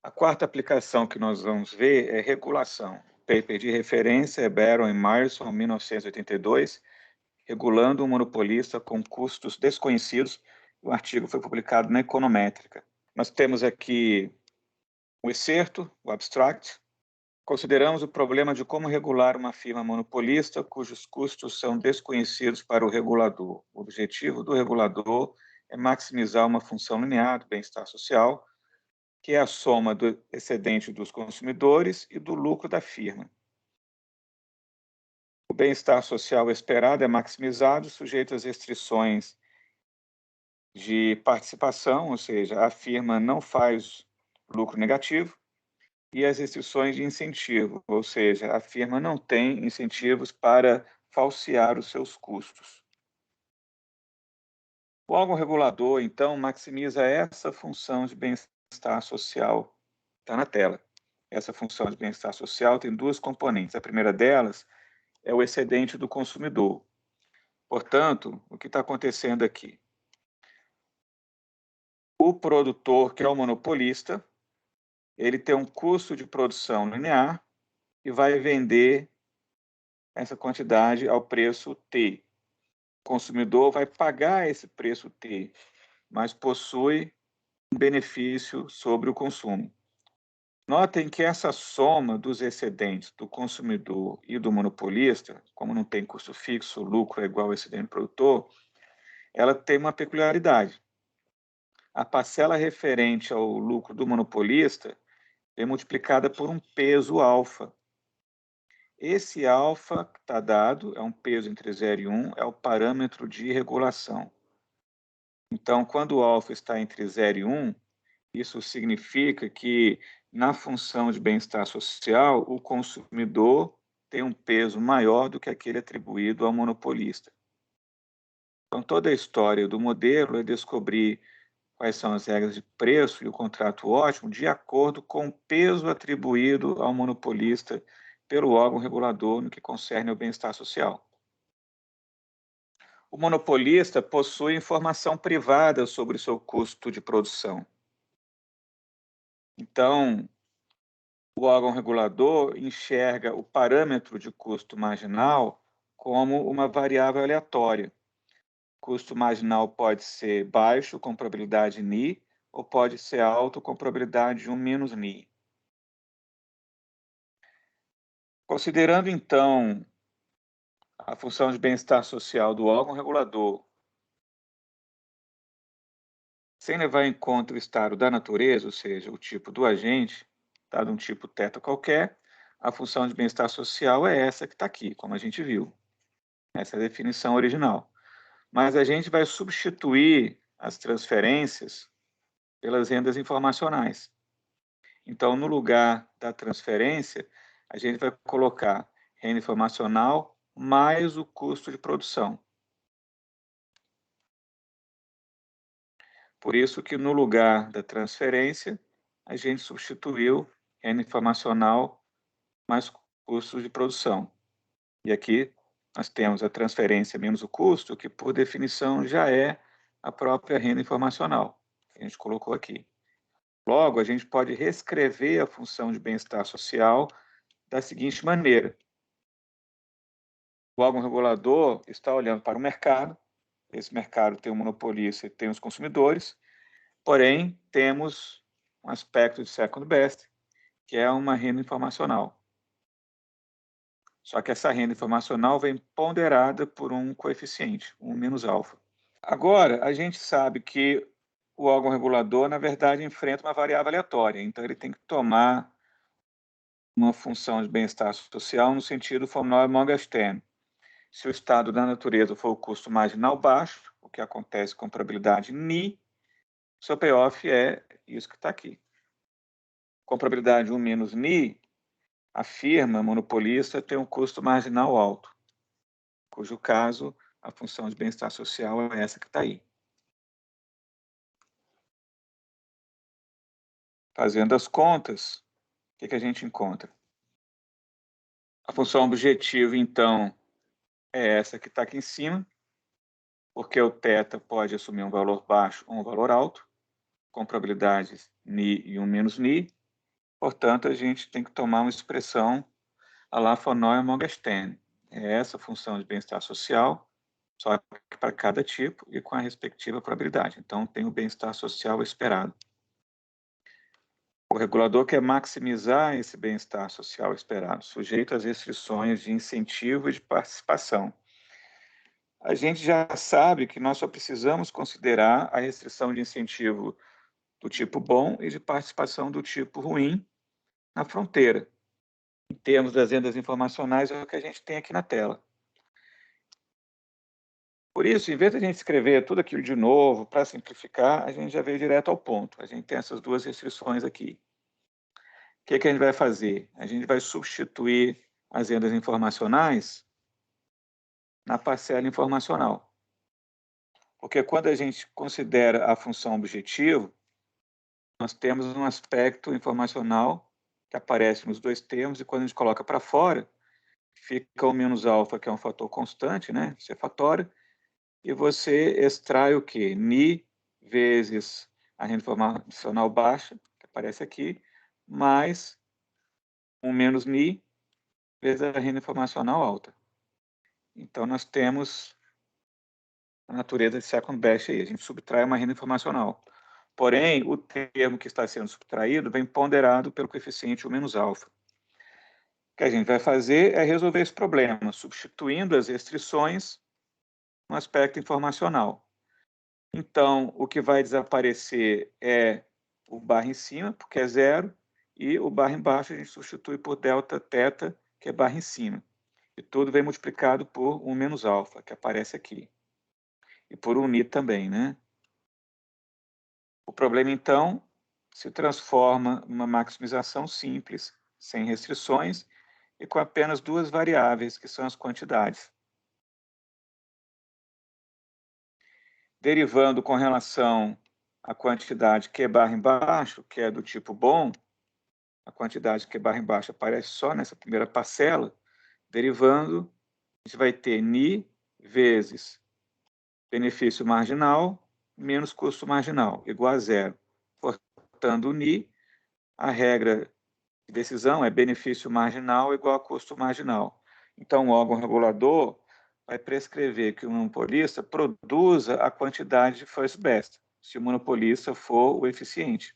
A quarta aplicação que nós vamos ver é regulação. O paper de referência é Barron e Myerson, 1982, regulando um monopolista com custos desconhecidos. O artigo foi publicado na Econométrica. Nós temos aqui o excerto, o abstract. Consideramos o problema de como regular uma firma monopolista cujos custos são desconhecidos para o regulador. O objetivo do regulador é maximizar uma função linear do bem-estar social, que é a soma do excedente dos consumidores e do lucro da firma. O bem-estar social esperado é maximizado, sujeito às restrições de participação, ou seja, a firma não faz lucro negativo, e as restrições de incentivo, ou seja, a firma não tem incentivos para falsear os seus custos. O órgão regulador, então, maximiza essa função de bem-estar social. Está na tela. Essa função de bem-estar social tem duas componentes. A primeira delas é o excedente do consumidor. Portanto, o que está acontecendo aqui? O produtor, que é o monopolista, ele tem um custo de produção linear e vai vender essa quantidade ao preço T. O consumidor vai pagar esse preço T, mas possui um benefício sobre o consumo. Notem que essa soma dos excedentes do consumidor e do monopolista, como não tem custo fixo, o lucro é igual ao excedente do produtor, ela tem uma peculiaridade. A parcela referente ao lucro do monopolista é multiplicada por um peso alfa. Esse alfa que está dado é um peso entre 0 e 1, é o parâmetro de regulação. Então, quando o alfa está entre 0 e 1, isso significa que, na função de bem-estar social, o consumidor tem um peso maior do que aquele atribuído ao monopolista. Então, toda a história do modelo é descobrir quais são as regras de preço e o contrato ótimo de acordo com o peso atribuído ao monopolista pelo órgão regulador no que concerne ao bem-estar social. O monopolista possui informação privada sobre o seu custo de produção. Então, o órgão regulador enxerga o parâmetro de custo marginal como uma variável aleatória. O custo marginal pode ser baixo, com probabilidade ni, ou pode ser alto, com probabilidade de 1 menos ni. Considerando, então, a função de bem-estar social do órgão regulador, sem levar em conta o estado da natureza, ou seja, o tipo do agente, dado um tipo θ qualquer, a função de bem-estar social é essa que está aqui, como a gente viu. Essa é a definição original. Mas a gente vai substituir as transferências pelas rendas informacionais. Então, no lugar da transferência, a gente vai colocar renda informacional mais o custo de produção. Por isso que no lugar da transferência, a gente substituiu renda informacional mais custos de produção. E aqui nós temos a transferência menos o custo, que por definição já é a própria renda informacional, que a gente colocou aqui. Logo, a gente pode reescrever a função de bem-estar social da seguinte maneira. O órgão regulador está olhando para o mercado, esse mercado tem um monopolista e tem os consumidores, porém, temos um aspecto de second best, que é uma renda informacional. Só que essa renda informacional vem ponderada por um coeficiente, 1 menos alfa. Agora, a gente sabe que o órgão regulador, na verdade, enfrenta uma variável aleatória, então ele tem que tomar uma função de bem-estar social no sentido formal Morgenstern. Se o estado da natureza for o custo marginal baixo, o que acontece com probabilidade ni, seu payoff é isso que está aqui. Com probabilidade 1 menos ni, a firma monopolista tem um custo marginal alto, cujo caso a função de bem-estar social é essa que está aí. Fazendo as contas, o que a gente encontra? A função objetivo, então, é essa que está aqui em cima, porque o θ pode assumir um valor baixo ou um valor alto, com probabilidades ni e 1 menos ni. Portanto, a gente tem que tomar uma expressão a la von Neumann-Morgenstern. É essa função de bem-estar social, só que para cada tipo e com a respectiva probabilidade. Então, tem o bem-estar social esperado. O regulador quer maximizar esse bem-estar social esperado, sujeito às restrições de incentivo e de participação. A gente já sabe que nós só precisamos considerar a restrição de incentivo do tipo bom e de participação do tipo ruim na fronteira. Em termos das rendas informacionais, é o que a gente tem aqui na tela. Por isso, em vez de a gente escrever tudo aquilo de novo, para simplificar, a gente já veio direto ao ponto. A gente tem essas duas restrições aqui. O que a gente vai fazer? A gente vai substituir as rendas informacionais na parcela informacional. Porque quando a gente considera a função objetivo, nós temos um aspecto informacional que aparece nos dois termos, e quando a gente coloca para fora, fica o menos alfa, que é um fator constante, né, cefatório, e você extrai o quê? Ni vezes a renda informacional baixa, que aparece aqui, mais um menos Ni vezes a renda informacional alta. Então, nós temos a natureza de second best aí, a gente subtrai uma renda informacional. Porém, o termo que está sendo subtraído vem ponderado pelo coeficiente U menos alfa. O que a gente vai fazer é resolver esse problema, substituindo as restrições no aspecto informacional. Então, o que vai desaparecer é o barra em cima, porque é zero, e o barra embaixo a gente substitui por delta teta, que é barra em cima. E tudo vem multiplicado por 1 menos alfa, que aparece aqui. E por unir também, né? O problema, então, se transforma numa maximização simples, sem restrições, e com apenas duas variáveis, que são as quantidades. Derivando com relação à quantidade Q barra embaixo, que é do tipo bom, a quantidade Q barra embaixo aparece só nessa primeira parcela, derivando, a gente vai ter Ni vezes benefício marginal menos custo marginal, igual a zero. Portanto, o Ni, a regra de decisão é benefício marginal igual a custo marginal. Então, o órgão regulador vai prescrever que o monopolista produza a quantidade de first best, se o monopolista for o eficiente.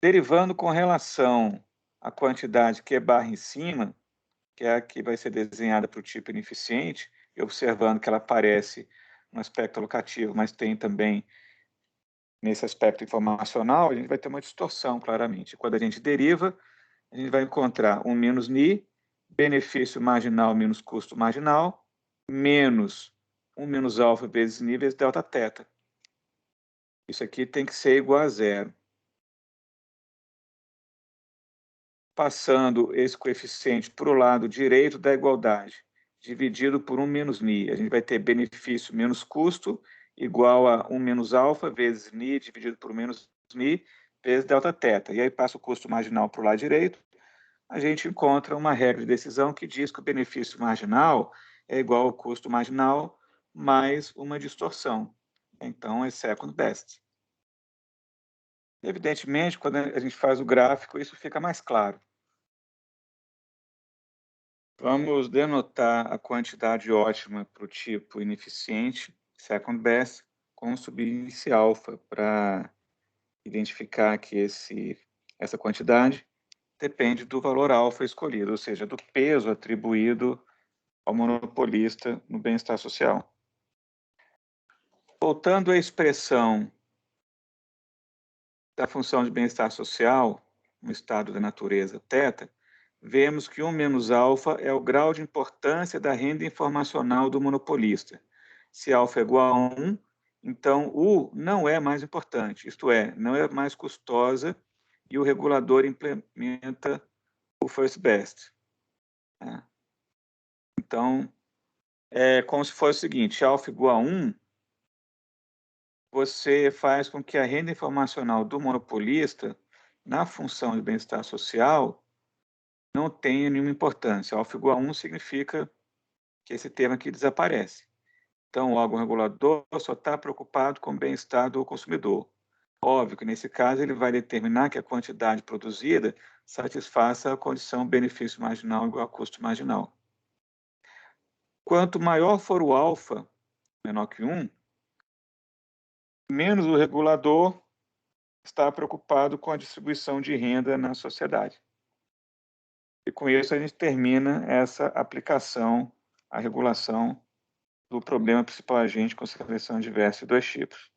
Derivando com relação à quantidade Q barra em cima, que é a que vai ser desenhada para o tipo ineficiente, e observando que ela aparece no aspecto alocativo, mas tem também nesse aspecto informacional, a gente vai ter uma distorção, claramente. Quando a gente deriva, a gente vai encontrar um menos Ni, benefício marginal menos custo marginal, menos 1 menos alfa vezes Ni vezes delta teta. Isso aqui tem que ser igual a zero. Passando esse coeficiente para o lado direito da igualdade, dividido por 1 menos Ni. A gente vai ter benefício menos custo igual a 1 menos alfa vezes Ni dividido por 1 menos Ni vezes delta teta. E aí passa o custo marginal para o lado direito, a gente encontra uma regra de decisão que diz que o benefício marginal é igual ao custo marginal mais uma distorção. Então, é second best. Evidentemente, quando a gente faz o gráfico, isso fica mais claro. Vamos denotar a quantidade ótima para o tipo ineficiente, second best, com o subíndice alfa, para identificar que essa quantidade depende do valor alfa escolhido, ou seja, do peso atribuído ao monopolista no bem-estar social. Voltando à expressão da função de bem-estar social no estado da natureza θ, vemos que 1 menos alfa é o grau de importância da renda informacional do monopolista. Se alfa é igual a 1, então U não é mais importante, isto é, não é mais custosa e o regulador implementa o first best. Então, é como se fosse o seguinte, alfa igual a 1, você faz com que a renda informacional do monopolista, na função de bem-estar social, não tenha nenhuma importância. Alfa igual a 1 significa que esse termo aqui desaparece. Então, o órgão regulador só está preocupado com o bem-estar do consumidor. Óbvio que, nesse caso, ele vai determinar que a quantidade produzida satisfaça a condição benefício marginal igual a custo marginal. Quanto maior for o alfa, menor que 1, menos o regulador está preocupado com a distribuição de renda na sociedade. E com isso a gente termina essa aplicação à regulação do problema principal agente com seleção diversa de dois tipos.